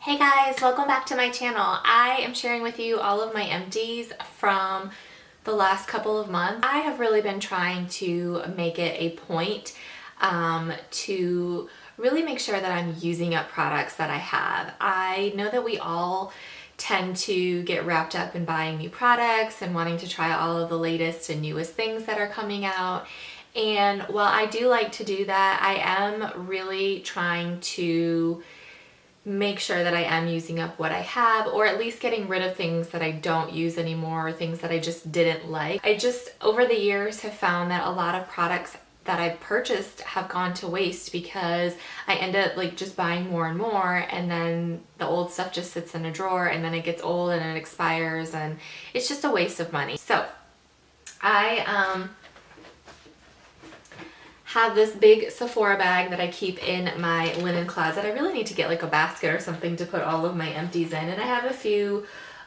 Hey guys, welcome back to my channel. I am sharing with you all of my empties from the last couple of months. I have really been trying to make it a point to really make sure that I'm using up products that I have. I know that we all tend to get wrapped up in buying new products and wanting to try all of the latest and newest things that are coming out. And while I do like to do that, I am really trying to make sure that I am using up what I have, or at least getting rid of things that I don't use anymore, or things that I just didn't like. I just, over the years, have found that a lot of products that I've purchased have gone to waste because I end up like just buying more and more, and then the old stuff just sits in a drawer and then it gets old and it expires and it's just a waste of money. So I have this big Sephora bag that I keep in my linen closet. I really need to get like a basket or something to put all of my empties in. And I have a few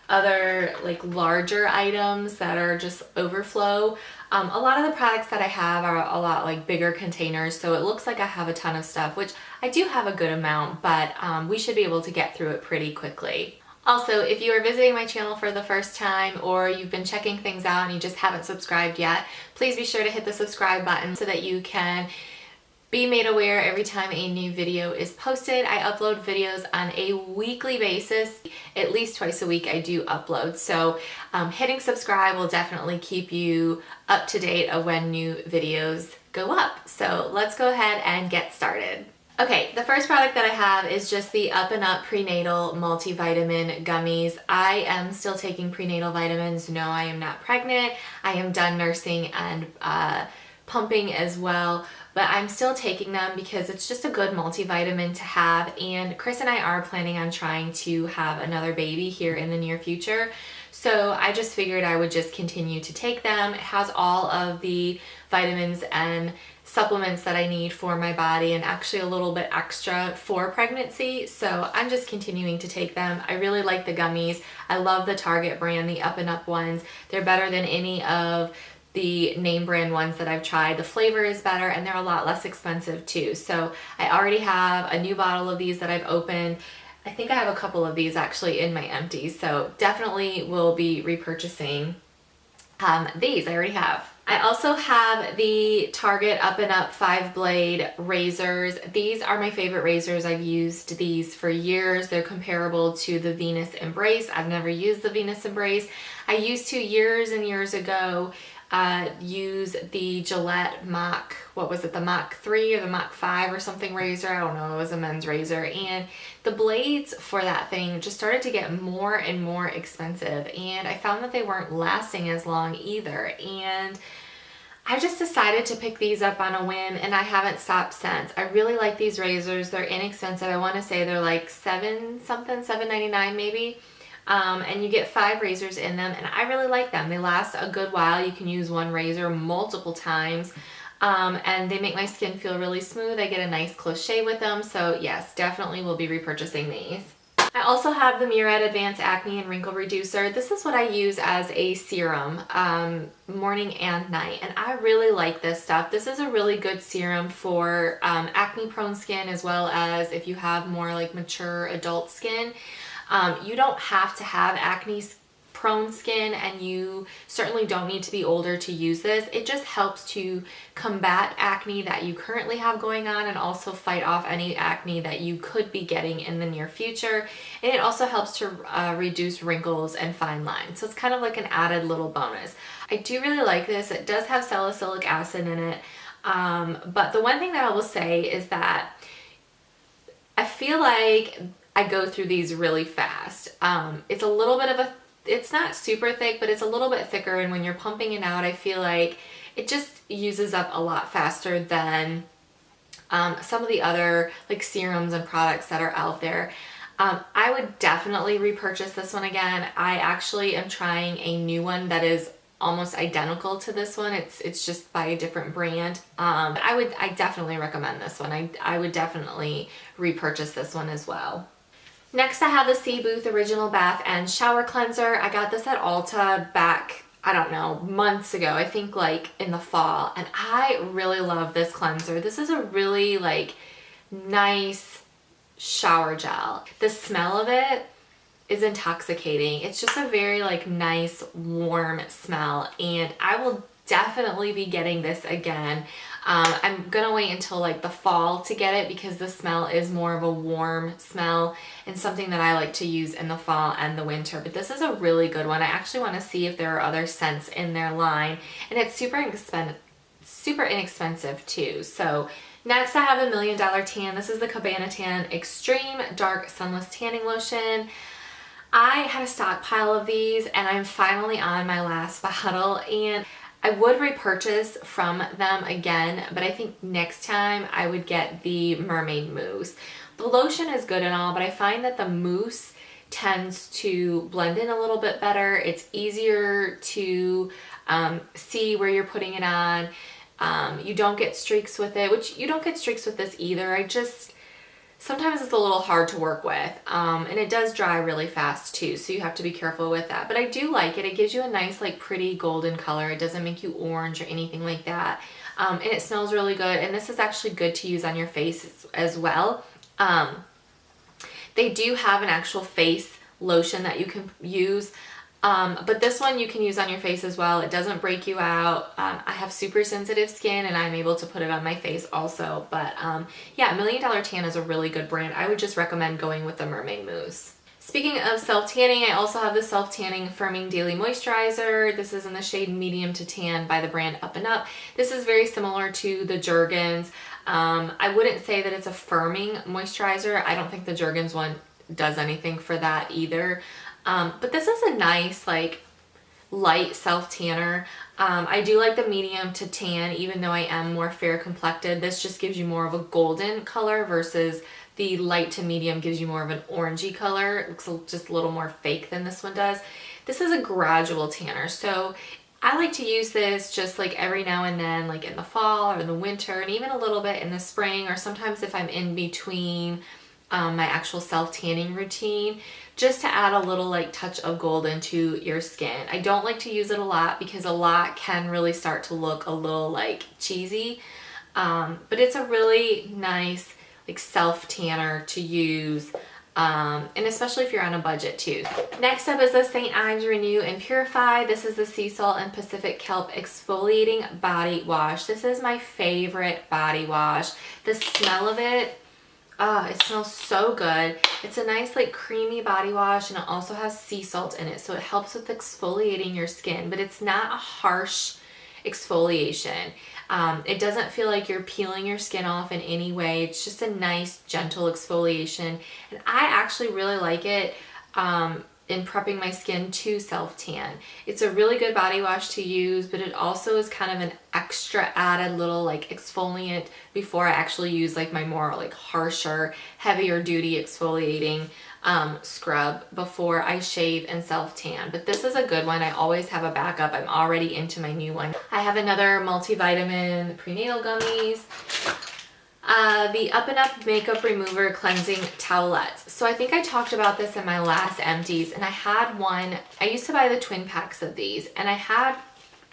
other like larger items that are just overflow. A lot of the products that I have are a lot like bigger containers, so it looks like I have a ton of stuff, which I do have a good amount, but we should be able to get through it pretty quickly. Also, if you are visiting my channel for the first time, or you've been checking things out and you just haven't subscribed yet, please be sure to hit the subscribe button so that you can be made aware every time a new video is posted. I upload videos on a weekly basis. At least twice a week I do upload. So hitting subscribe will definitely keep you up to date of when new videos go up. So let's go ahead and get started. Okay, the first product that I have is just the Up and Up Prenatal Multivitamin Gummies. I am still taking prenatal vitamins. No, I am not pregnant. I am done nursing and pumping as well, but I'm still taking them because it's just a good multivitamin to have, and Chris and I are planning on trying to have another baby here in the near future. So I just figured I would just continue to take them. It has all of the vitamins and supplements that I need for my body, and actually a little bit extra for pregnancy. So I'm just continuing to take them. I really like the gummies. I love the Target brand, the Up and Up ones. They're better than any of the name brand ones that I've tried. The flavor is better and they're a lot less expensive too. So I already have a new bottle of these that I've opened. I think I have a couple of these actually in my empties, so definitely will be repurchasing these. I already have. I also have the Target Up and Up 5-blade razors. These are my favorite razors. I've used these for years. They're comparable to the Venus Embrace. I've never used the Venus Embrace. I used to years and years ago use the Gillette Mach, what was it, the Mach 3 or the Mach 5 or something razor, I don't know, it was a men's razor, and the blades for that thing just started to get more and more expensive, and I found that they weren't lasting as long either, and I just decided to pick these up on a whim, and I haven't stopped since. I really like these razors. They're inexpensive. I want to say they're like $7.99 maybe. And you get 5 razors in them, and I really like them. They last a good while. You can use one razor multiple times, and they make my skin feel really smooth. I get a nice close shave with them, so yes, definitely will be repurchasing these. I also have the Murad Advanced Acne and Wrinkle Reducer. This is what I use as a serum morning and night, and I really like this stuff. This is a really good serum for acne prone skin, as well as if you have more like mature adult skin. You don't have to have acne prone skin, and you certainly don't need to be older to use this. It just helps to combat acne that you currently have going on, and also fight off any acne that you could be getting in the near future. And it also helps to reduce wrinkles and fine lines. So it's kind of like an added little bonus. I do really like this. It does have salicylic acid in it. But the one thing that I will say is that I feel like I go through these really fast. It's a little bit of it's not super thick, but it's a little bit thicker, and when you're pumping it out, I feel like it just uses up a lot faster than some of the other like serums and products that are out there. I would definitely repurchase this one again. I actually am trying a new one that is almost identical to this one. It's just by a different brand. But I definitely recommend this one. I would definitely repurchase this one as well. Next, I have the Sea Booth Original Bath and Shower Cleanser. I got this at Ulta back, I don't know, months ago. I think like in the fall. And I really love this cleanser. This is a really like nice shower gel. The smell of it is intoxicating. It's just a very like nice warm smell, and I will definitely be getting this again. I'm gonna wait until like the fall to get it because the smell is more of a warm smell and something that I like to use in the fall and the winter. But this is a really good one. I actually want to see if there are other scents in their line, and it's super inexpensive too. So next I have the $1 Million Tan. This is the Cabana Tan Extreme Dark Sunless Tanning Lotion. I had a stockpile of these and I'm finally on my last bottle, and I would repurchase from them again, but I think next time I would get the Mermaid Mousse. The lotion is good and all, but I find that the mousse tends to blend in a little bit better. It's easier to see where you're putting it on. You don't get streaks with it, which you don't get streaks with this either. Sometimes it's a little hard to work with, and it does dry really fast too, so you have to be careful with that. But I do like it. It gives you a nice like pretty golden color. It doesn't make you orange or anything like that, and it smells really good. And this is actually good to use on your face as well. They do have an actual face lotion that you can use, but this one you can use on your face as well. It doesn't break you out. I have super sensitive skin and I'm able to put it on my face also. But yeah, $1 Million Tan is a really good brand. I would just recommend going with the Mermaid Mousse. Speaking of self-tanning, I also have the Self-Tanning Firming Daily Moisturizer. This is in the shade Medium to Tan by the brand Up and Up. This is very similar to the Jergens. I wouldn't say that it's a firming moisturizer. I don't think the Jergens one does anything for that either. But this is a nice like light self-tanner. I do like the medium to tan, even though I am more fair complected. This just gives you more of a golden color versus the light to medium gives you more of an orangey color. It looks just a little more fake than this one does. This is a gradual tanner, so I like to use this just like every now and then, like in the fall or in the winter, and even a little bit in the spring, or sometimes if I'm in between my actual self-tanning routine, just to add a little like touch of golden to your skin. I don't like to use it a lot because a lot can really start to look a little like cheesy, but it's a really nice like self-tanner to use, and especially if you're on a budget too. Next up is the St. Ives Renew and Purify. This is the Sea Salt and Pacific Kelp Exfoliating Body Wash. This is my favorite body wash. The smell of it, it smells so good. It's a nice like creamy body wash, and it also has sea salt in it, so it helps with exfoliating your skin, but it's not a harsh exfoliation. It doesn't feel like you're peeling your skin off in any way. It's just a nice gentle exfoliation, and I actually really like it in prepping my skin to self-tan. It's a really good body wash to use, but it also is kind of an extra added little like exfoliant before I actually use like my more like harsher, heavier duty exfoliating scrub before I shave and self-tan. But this is a good one. I always have a backup. I'm already into my new one. I have another multivitamin prenatal gummies. The Up and Up Makeup Remover Cleansing Towelettes. So I think I talked about this in my last Empties, and I had one. I used to buy the twin packs of these, and I had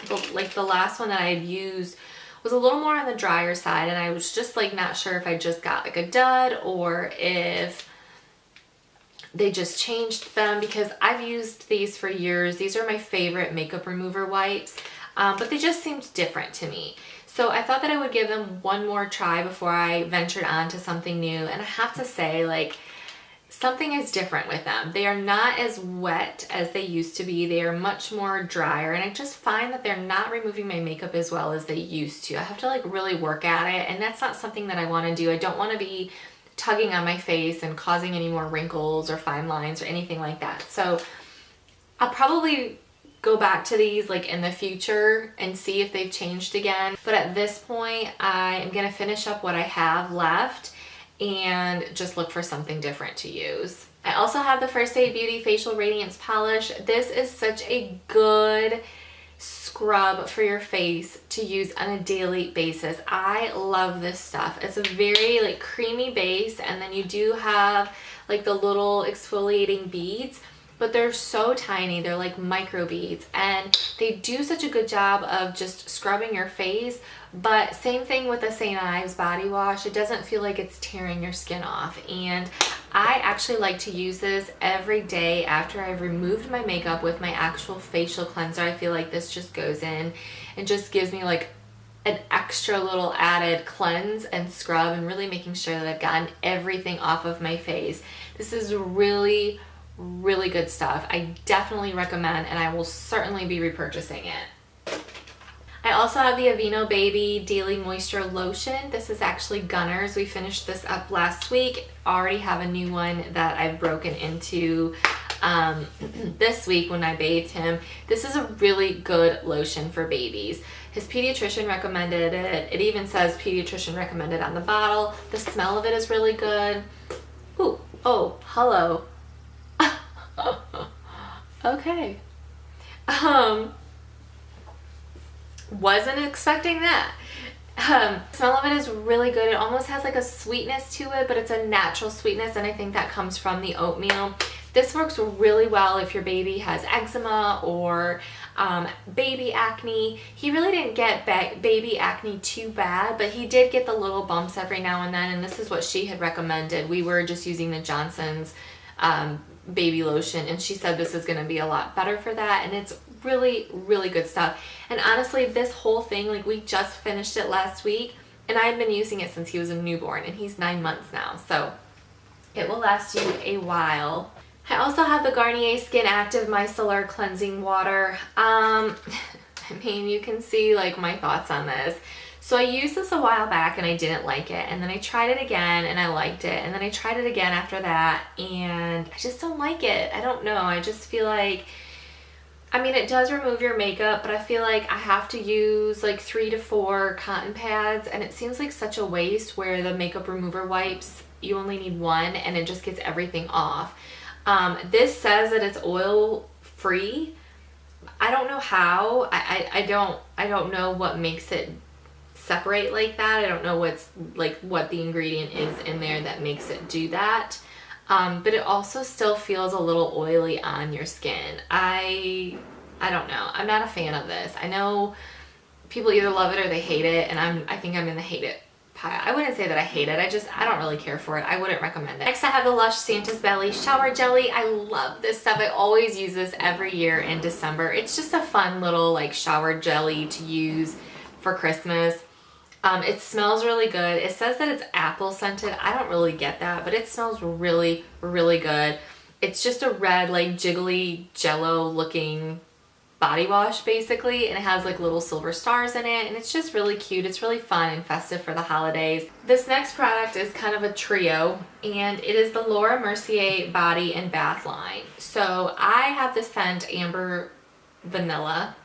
the last one that I had used was a little more on the drier side, and I was just like not sure if I just got like a dud or if they just changed them, because I've used these for years. These are my favorite makeup remover wipes, but they just seemed different to me. So I thought that I would give them one more try before I ventured on to something new. And I have to say, like, something is different with them. They are not as wet as they used to be. They are much more drier. And I just find that they're not removing my makeup as well as they used to. I have to like really work at it. And that's not something that I want to do. I don't want to be tugging on my face and causing any more wrinkles or fine lines or anything like that. So I'll probably go back to these like in the future and see if they've changed again. But at this point, I am gonna finish up what I have left and just look for something different to use. I also have the First Aid Beauty Facial Radiance Polish. This is such a good scrub for your face to use on a daily basis. I love this stuff. It's a very like creamy base, and then you do have like the little exfoliating beads. but they're so tiny. They're like microbeads, and they do such a good job of just scrubbing your face. But same thing with the St. Ives body wash. It doesn't feel like it's tearing your skin off. And I actually like to use this every day after I've removed my makeup with my actual facial cleanser. I feel like this just goes in and just gives me like an extra little added cleanse and scrub, and really making sure that I've gotten everything off of my face. This is really, really good stuff. I definitely recommend, and I will certainly be repurchasing it. I also have the Aveeno Baby Daily Moisture Lotion. This is actually Gunner's. We finished this up last week. Already have a new one that I've broken into this week when I bathed him. This is a really good lotion for babies. His pediatrician recommended it. It even says pediatrician recommended on the bottle. The smell of it is really good. Ooh, oh, hello. Okay. Wasn't expecting that. Smell of it is really good. It almost has like a sweetness to it, but it's a natural sweetness, and I think that comes from the oatmeal. This works really well if your baby has eczema or baby acne. He really didn't get baby acne too bad, but he did get the little bumps every now and then, and this is what she had recommended. We were just using the Johnson's baby lotion, and she said this is going to be a lot better for that, and it's really, really good stuff. And honestly, this whole thing, like, we just finished it last week, and I've been using it since he was a newborn, and he's 9 months now, so it will last you a while. I also have the Garnier Skin Active Micellar Cleansing Water. I mean, you can see like my thoughts on this. So I used this a while back and I didn't like it, and then I tried it again and I liked it, and then I tried it again after that and I just don't like it. I don't know, I just feel like, I mean, it does remove your makeup, but I feel like I have to use like 3 to 4 cotton pads, and it seems like such a waste where the makeup remover wipes, you only need one and it just gets everything off. This says that it's oil free. I don't know how. I don't know what makes it separate like that. I don't know what the ingredient is in there that makes it do that. But it also still feels a little oily on your skin. I don't know. I'm not a fan of this. I know people either love it or they hate it, and I think I'm in the hate it pile. I wouldn't say that I hate it. I don't really care for it. I wouldn't recommend it. Next, I have the Lush Santa's Belly Shower Jelly. I love this stuff. I always use this every year in December. It's just a fun little like shower jelly to use for Christmas. It smells really good. It says that it's apple scented. I don't really get that, but it smells really, really good. It's just a red, like jiggly jello looking body wash basically, and it has like little silver stars in it, and it's just really cute. It's really fun and festive for the holidays. This next product is kind of a trio, and it is the Laura Mercier Body and Bath line. So I have the scent Amber Vanilla,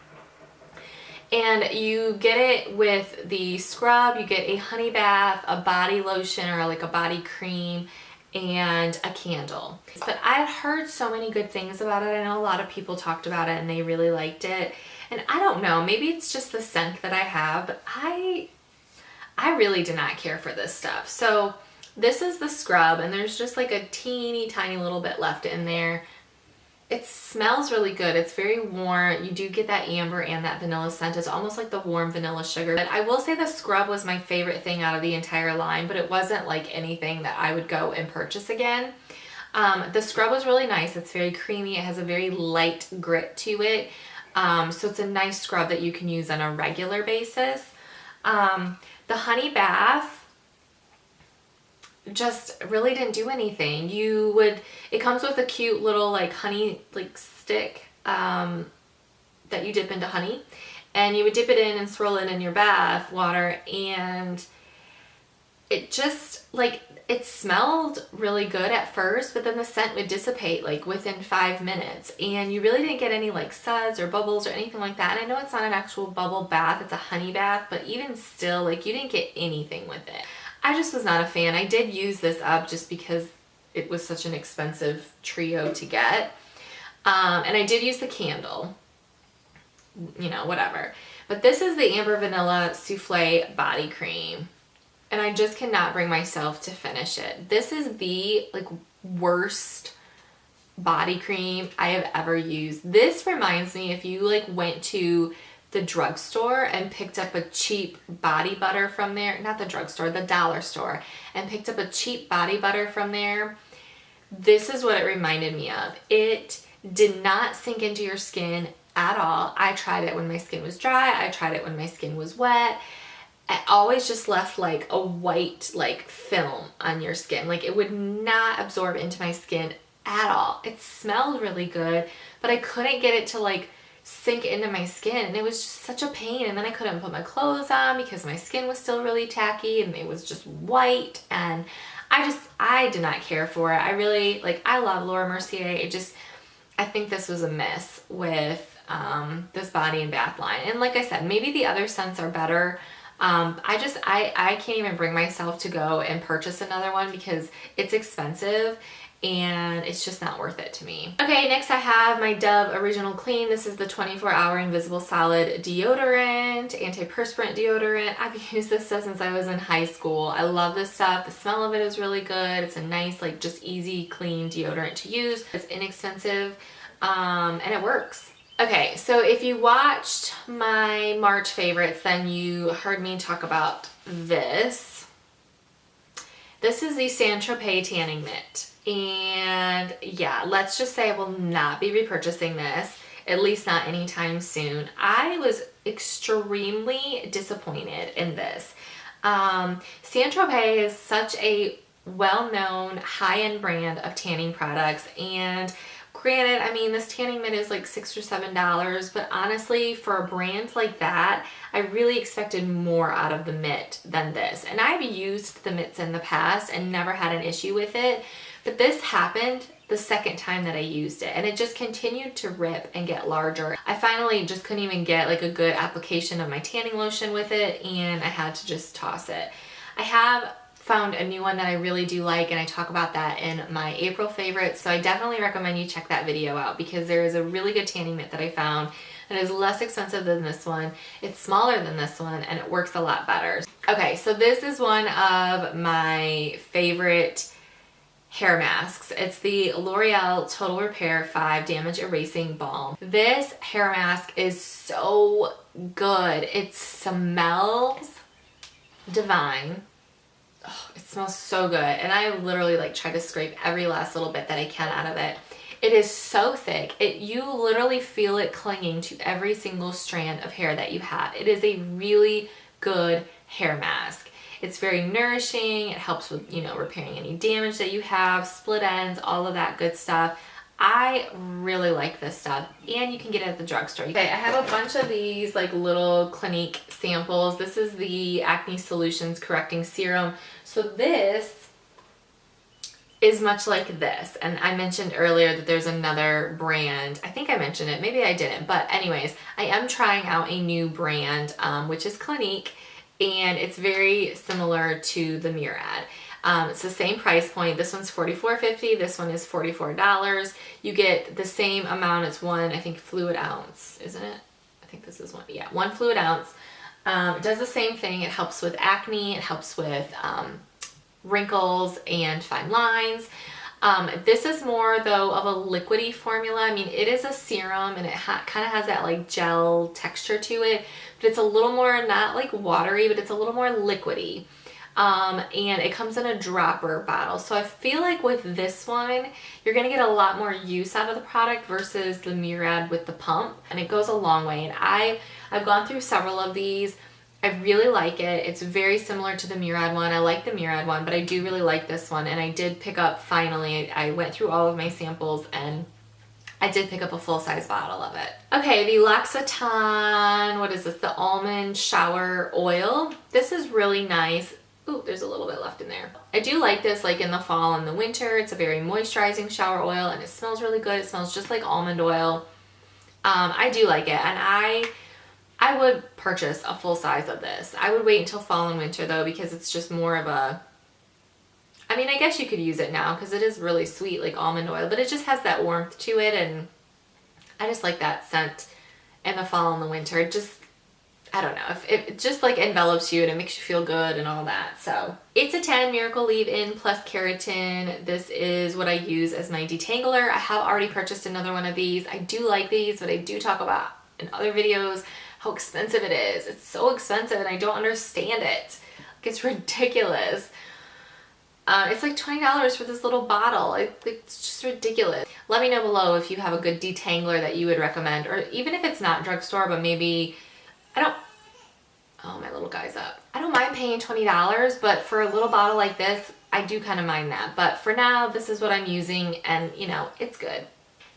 and you get it with the scrub. You get a honey bath, a body lotion, or like a body cream, and a candle. But I've heard so many good things about it. I know a lot of people talked about it and they really liked it. And I don't know, maybe it's just the scent that I have, but I really did not care for this stuff. So this is the scrub, and there's just like a teeny tiny little bit left in there. It smells really good. It's very warm. You do get that amber and that vanilla scent. It's almost like the warm vanilla sugar. But I will say the scrub was my favorite thing out of the entire line, but it wasn't like anything that I would go and purchase again. The scrub was really nice. It's very creamy. It has a very light grit to it. So it's a nice scrub that you can use on a regular basis. The honey bath just really didn't do anything. It comes with a cute little like honey like stick that you dip into honey, and you would dip it in and swirl it in your bath water, and it just like, it smelled really good at first, but then the scent would dissipate like within 5 minutes, and you really didn't get any like suds or bubbles or anything like that. And I know it's not an actual bubble bath, it's a honey bath, but even still, like, you didn't get anything with it. I just was not a fan. I did use this up just because it was such an expensive trio to get. And I did use the candle, you know, whatever. But this is the Amber Vanilla Souffle Body Cream, and I just cannot bring myself to finish it. This is the like worst body cream I have ever used. This reminds me if you like went to the drugstore and picked up a cheap body butter from there, not the drugstore, the dollar store, and picked up a cheap body butter from there. This is what it reminded me of. It did not sink into your skin at all. I tried it when my skin was dry. I tried it when my skin was wet. It always just left like a white like film on your skin. Like it would not absorb into my skin at all. It smelled really good, but I couldn't get it to like sink into my skin, and it was just such a pain. And then I couldn't put my clothes on because my skin was still really tacky and it was just white, and I did not care for it. I really like, I love Laura Mercier. I think this was a miss with this body and bath line. And like I said, maybe the other scents are better. I can't even bring myself to go and purchase another one because it's expensive and it's just not worth it to me. Okay, next I have my Dove Original Clean. This is the 24-hour invisible solid deodorant, antiperspirant deodorant. I've used this stuff since I was in high school. I love this stuff. The smell of it is really good. It's a nice, like just easy, clean deodorant to use. It's inexpensive, and it works. Okay, so if you watched my March favorites, then you heard me talk about this. This is the Saint-Tropez tanning mitt. And yeah, let's just say I will not be repurchasing this, at least not anytime soon. I was extremely disappointed in this. Saint-Tropez is such a well-known high-end brand of tanning products, and granted, I mean, this tanning mitt is like $6 or $7, but honestly, for a brand like that, I really expected more out of the mitt than this. And I've used the mitts in the past and never had an issue with it, but this happened the second time that I used it, and it just continued to rip and get larger. I finally just couldn't even get like a good application of my tanning lotion with it, and I had to just toss it. I have found a new one that I really do like, and I talk about that in my April favorites, so I definitely recommend you check that video out because there is a really good tanning mitt that I found that is less expensive than this one. It's smaller than this one, and it works a lot better. Okay, so this is one of my favorite hair masks. It's the L'Oreal Total Repair 5 Damage Erasing Balm. This hair mask is so good. It smells divine. Oh, it smells so good, and I literally like try to scrape every last little bit that I can out of it. It is so thick. You literally feel it clinging to every single strand of hair that you have. It is a really good hair mask. It's very nourishing. It helps with, you know, repairing any damage that you have, split ends, all of that good stuff. I really like this stuff, and you can get it at the drugstore. Okay, I have a bunch of these like little Clinique samples. This is the Acne Solutions Correcting Serum. So this is much like this, and I mentioned earlier that there's another brand. I think I mentioned it, maybe I didn't, but anyways, I am trying out a new brand, which is Clinique, and it's very similar to the Murad. It's the same price point. This one's $44.50. This one is $44. You get the same amount. It's one, I think, fluid ounce, isn't it? I think this is one. Yeah, 1 fluid ounce. It does the same thing. It helps with acne. It helps with wrinkles and fine lines. This is more, though, of a liquidy formula. I mean, it is a serum, and it kind of has that like gel texture to it, but it's a little more, not like watery, but it's a little more liquidy. And it comes in a dropper bottle. So I feel like with this one, you're going to get a lot more use out of the product versus the Murad with the pump, and it goes a long way. And I've gone through several of these. I really like it. It's very similar to the Murad one. I like the Murad one, but I do really like this one. And I did pick up, finally, I went through all of my samples, and I did pick up a full-size bottle of it. Okay, the L'Occitane, what is this? The Almond Shower Oil. This is really nice. Ooh, there's a little bit left in there. I do like this like in the fall and the winter. It's a very moisturizing shower oil, and it smells really good. It smells just like almond oil. I do like it, and I would purchase a full size of this. I would wait until fall and winter though, because it's just more of a, I mean, I guess you could use it now because it is really sweet like almond oil, but it just has that warmth to it, and I just like that scent in the fall and the winter. I don't know, if it just like envelops you and it makes you feel good and all that. So it's a 10 Miracle Leave-In plus Keratin. This is what I use as my detangler. I have already purchased another one of these. I do like these, but I do talk about in other videos how expensive it is. It's so expensive and I don't understand it. Like, it's ridiculous. It's like $20 for this little bottle. It's just ridiculous. Let me know below if you have a good detangler that you would recommend, or even if it's not drugstore, but maybe, oh, my little guy's up. I don't mind paying $20, but for a little bottle like this, I do kind of mind that. But for now, this is what I'm using, and you know, it's good.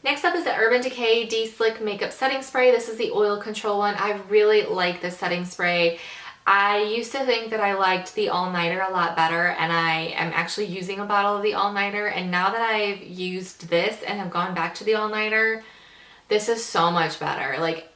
Next up is the Urban Decay De-Slick Makeup Setting Spray. This is the oil control one. I really like this setting spray. I used to think that I liked the All-Nighter a lot better, and I am actually using a bottle of the All-Nighter, and now that I've used this and have gone back to the All-Nighter, this is so much better. Like,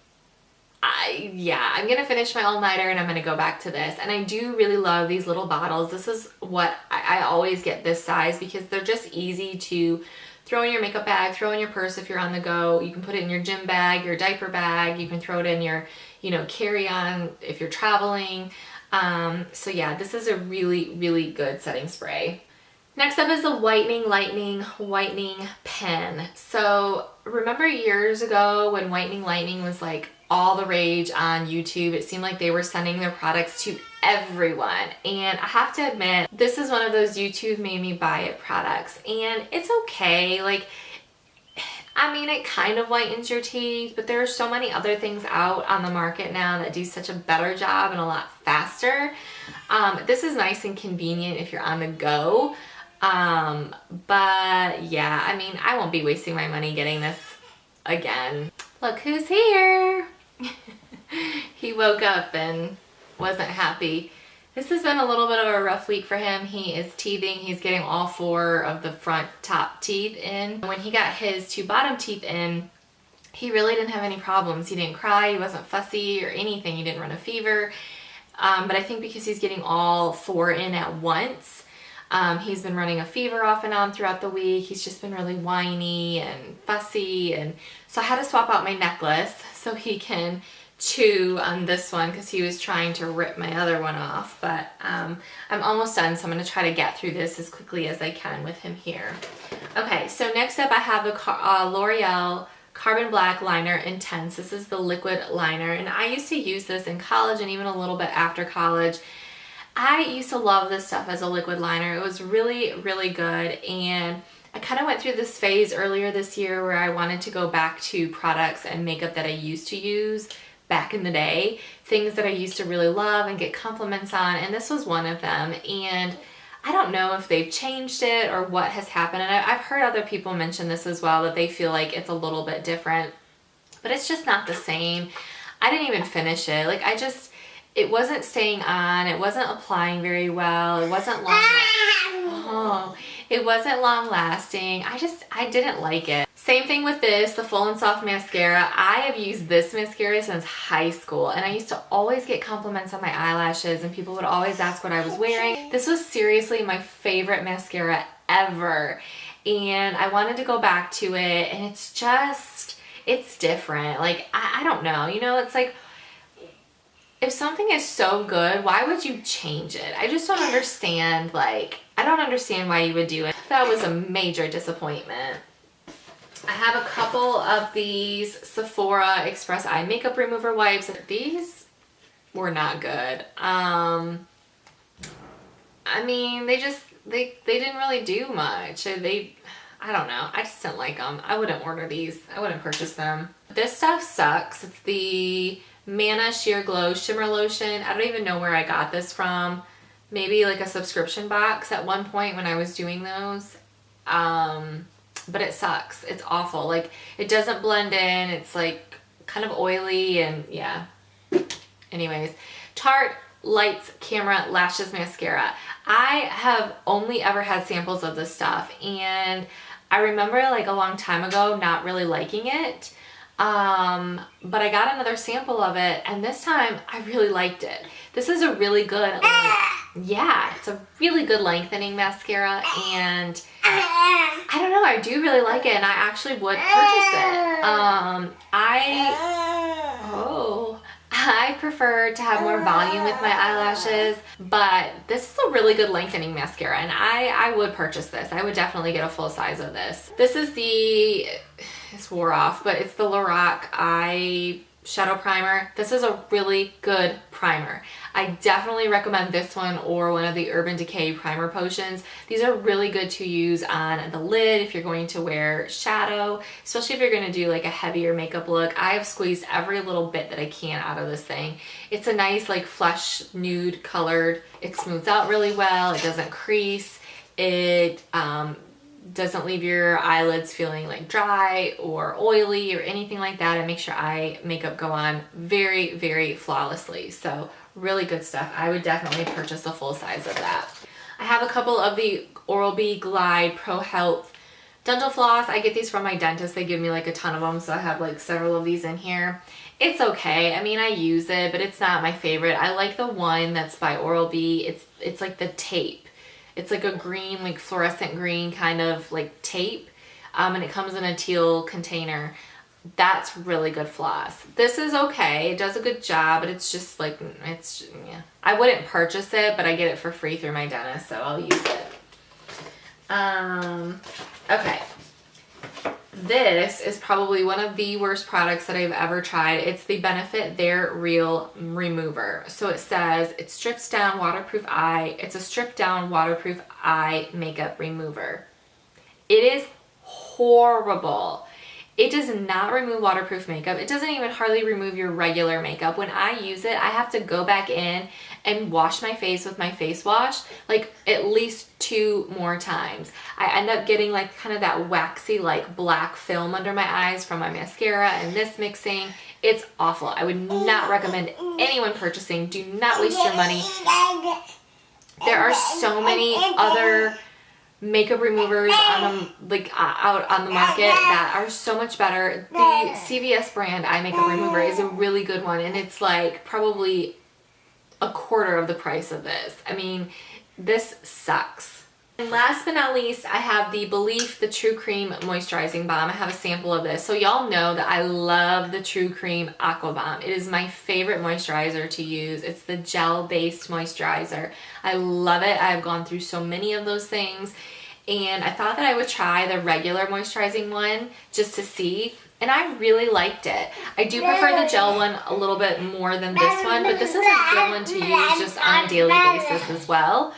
I'm gonna finish my All-Nighter and I'm gonna go back to this. And I do really love these little bottles. This is what I always get, this size, because they're just easy to throw in your makeup bag, throw in your purse if you're on the go. You can put it in your gym bag, your diaper bag. You can throw it in your, you know, carry-on if you're traveling. So yeah, this is a really, really good setting spray. Next up is the Whitening Pen. So remember years ago when Whitening Lightning was like all the rage on YouTube? It seemed like they were sending their products to everyone. And I have to admit, this is one of those YouTube made me buy it products. And it's okay. Like, I mean, it kind of whitens your teeth, but there are so many other things out on the market now that do such a better job and a lot faster. This is nice and convenient if you're on the go. But yeah, I mean, I won't be wasting my money getting this again. Look who's here. He woke up and wasn't happy. This has been a little bit of a rough week for him. He is teething. He's getting all 4 of the front top teeth in. When he got his 2 bottom teeth in, he really didn't have any problems. He didn't cry, he wasn't fussy or anything. He didn't run a fever. But I think because he's getting all 4 in at once, he's been running a fever off and on throughout the week. He's just been really whiny and fussy. And so I had to swap out my necklace so he can chew on this one because he was trying to rip my other one off. But I'm almost done, so I'm going to try to get through this as quickly as I can with him here. Okay, so next up I have the L'Oreal Carbon Black Liner Intense. This is the liquid liner, and I used to use this in college and even a little bit after college. I used to love this stuff as a liquid liner. It was really, really good, and I kind of went through this phase earlier this year where I wanted to go back to products and makeup that I used to use back in the day, things that I used to really love and get compliments on, and this was one of them. And I don't know if they've changed it or what has happened, and I've heard other people mention this as well, that they feel like it's a little bit different, but it's just not the same. I didn't even finish it. Like, it wasn't staying on, it wasn't applying very well, it wasn't long lasting. I didn't like it. Same thing with this, the Full and Soft mascara. I have used this mascara since high school, and I used to always get compliments on my eyelashes, and people would always ask what I was wearing. This was seriously my favorite mascara ever, and I wanted to go back to it, and it's different. Like, I don't know, you know, it's like, if something is so good, why would you change it? I just don't understand, like, I don't understand why you would do it. That was a major disappointment. I have a couple of these Sephora Express Eye Makeup Remover wipes. These were not good. I mean, they didn't really do much. I don't know. I just didn't like them. I wouldn't order these. I wouldn't purchase them. This stuff sucks. It's the Manna Sheer Glow Shimmer Lotion. I don't even know where I got this from. Maybe like a subscription box at one point when I was doing those. But it sucks. It's awful. Like, it doesn't blend in. It's like kind of oily, and yeah. Anyways, Tarte Lights Camera Lashes Mascara. I have only ever had samples of this stuff, and I remember like a long time ago not really liking it. But I got another sample of it, and this time I really liked it. This is a really good, yeah, it's a really good lengthening mascara, and I don't know, I do really like it, and I actually would purchase it. I prefer to have more volume with my eyelashes, but this is a really good lengthening mascara, and I would purchase this. I would definitely get a full size of this. This is it's wore off, but it's the Lorac Eye Shadow Primer. This is a really good primer. I definitely recommend this one or one of the Urban Decay primer potions. These are really good to use on the lid if you're going to wear shadow, especially if you're going to do like a heavier makeup look. I have squeezed every little bit that I can out of this thing. It's a nice like flesh nude colored. It smooths out really well. It doesn't crease. It doesn't leave your eyelids feeling like dry or oily or anything like that. It makes your eye makeup go on very, very flawlessly. So really good stuff. I would definitely purchase a full size of that. I have a couple of the Oral-B Glide Pro Health dental floss. I get these from my dentist. They give me like a ton of them, so I have like several of these in here. It's okay. I mean, I use it, but it's not my favorite. I like the one that's by Oral-B. It's like the tape. It's like a green, like fluorescent green kind of like tape, and it comes in a teal container. That's really good floss. This is okay. It does a good job, but it's just like, yeah. I wouldn't purchase it, but I get it for free through my dentist, so I'll use it. Okay. This is probably one of the worst products that I've ever tried. It's the Benefit They're Real Remover. So it says it strips down waterproof eye. It's a stripped down waterproof eye makeup remover. It is horrible. It does not remove waterproof makeup. It doesn't even hardly remove your regular makeup. When I use it, I have to go back in and wash my face with my face wash like at least 2 more times. I end up getting like kind of that waxy like black film under my eyes from my mascara and this mixing. It's awful. I would not recommend anyone purchasing. Do not waste your money. There are so many other makeup removers on the, out on the market that are so much better. The CVS brand eye makeup remover is a really good one, and it's like probably a quarter of the price of this. I mean, this sucks. And last but not least, I have the Belief the True Cream Moisturizing Balm. I have a sample of this. So y'all know that I love the True Cream Aqua Balm. It is my favorite moisturizer to use. It's the gel-based moisturizer. I love it. I've gone through so many of those things, and I thought that I would try the regular moisturizing one just to see, and I really liked it. I do prefer the gel one a little bit more than this one, but this is a good one to use just on a daily basis as well.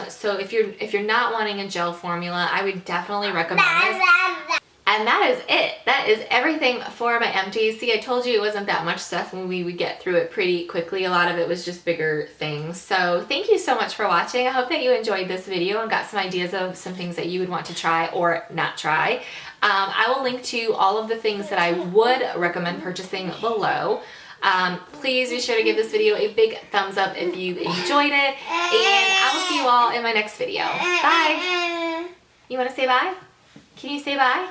So if you're not wanting a gel formula, I would definitely recommend this. And that is it. That is everything for my empties. See, I told you it wasn't that much stuff when we would get through it pretty quickly. A lot of it was just bigger things. So thank you so much for watching. I hope that you enjoyed this video and got some ideas of some things that you would want to try or not try. I will link to all of the things that I would recommend purchasing below. Please be sure to give this video a big thumbs up if you enjoyed it, and I will see you all in my next video. Bye. You want to say bye? Can you say bye?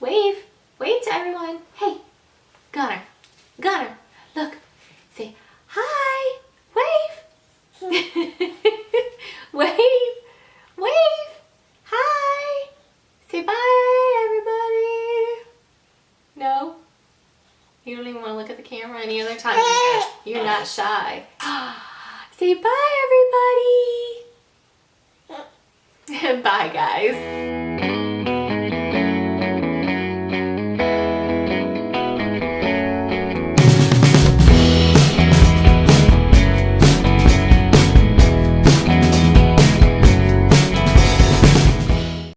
Wave. Wave to everyone. Hey, Gunner. Gunner, look. Say hi. Wave. Wave. Wave. Hi. Say bye, everybody. No? You don't even want to look at the camera any other time. You're not shy. Say bye, everybody. Bye, guys.